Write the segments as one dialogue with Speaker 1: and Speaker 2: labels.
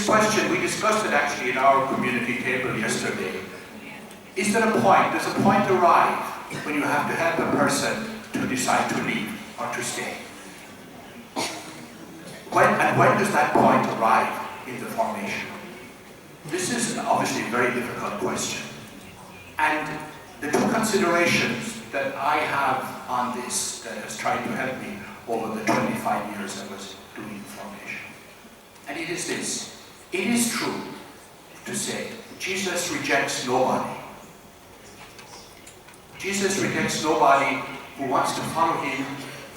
Speaker 1: question, we discussed it actually in our community table yesterday. Is there a point, does a point arrive when you have to help a person to decide to leave or to stay? When does that point arrive in the formation? This is obviously a very difficult question. And the two considerations that I have on this that has tried to help me over the 25 years I was doing formation. And it is this. It is true to say Jesus rejects nobody. Jesus rejects nobody who wants to follow him,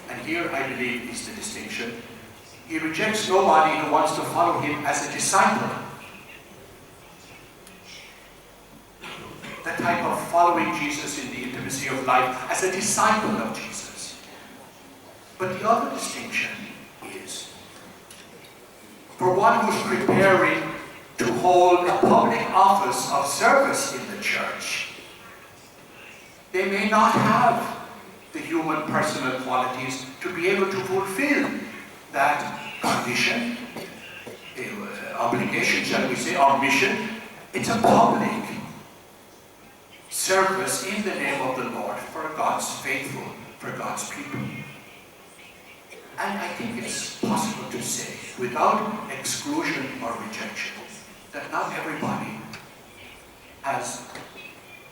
Speaker 1: and here I believe is the distinction. He rejects nobody who wants to follow him as a disciple. The type of following Jesus in the intimacy of life as a disciple of Jesus. But the other distinction is for one who's preparing to hold a public office of service in the church. They may not have the human personal qualities to be able to fulfill that condition, obligation, shall we say, or mission. It's a public service in the name of the Lord for God's faithful, for God's people. And I think it's possible to say, without exclusion or rejection, that not everybody has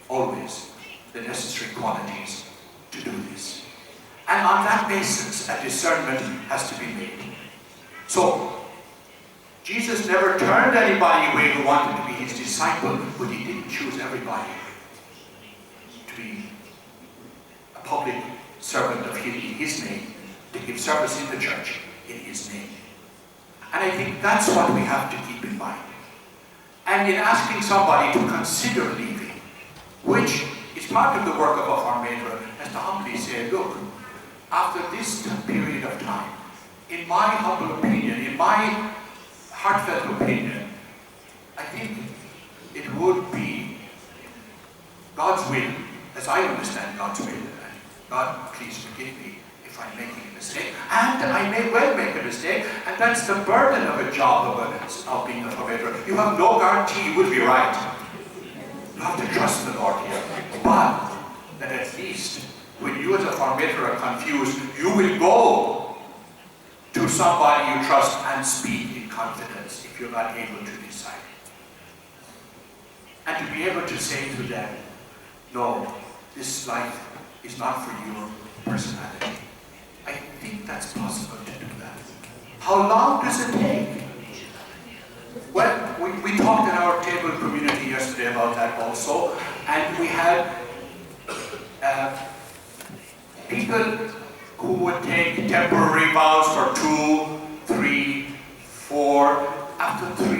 Speaker 1: always the necessary qualities to do this. And on that basis, a discernment has to be made. So, Jesus never turned anybody away who wanted to be his disciple, but he didn't choose everybody to be a public servant of his name, to give service in the church in his name. And I think that's what we have to keep in mind. And in asking somebody to consider leaving, which is part of the work of a formator, as to humbly say, look, after this period of time, in my humble opinion, in my heartfelt opinion, I think it would be God's will, as I understand God's will, and God, please forgive me if I'm making a mistake, and I may well make a mistake, and that's the burden of a job of being a formator. You have no guarantee you will be right. You have to trust the Lord here. But that at least when you as a formator are confused, you will go to somebody you trust and speak in confidence if you're not able to decide. And to be able to say to them, no, this life is not for your personality. I think that's possible to do that. How long does it take? Well, we talked in our table community yesterday about that also, and we had people who would take temporary vows for 2, 3, 4. After 3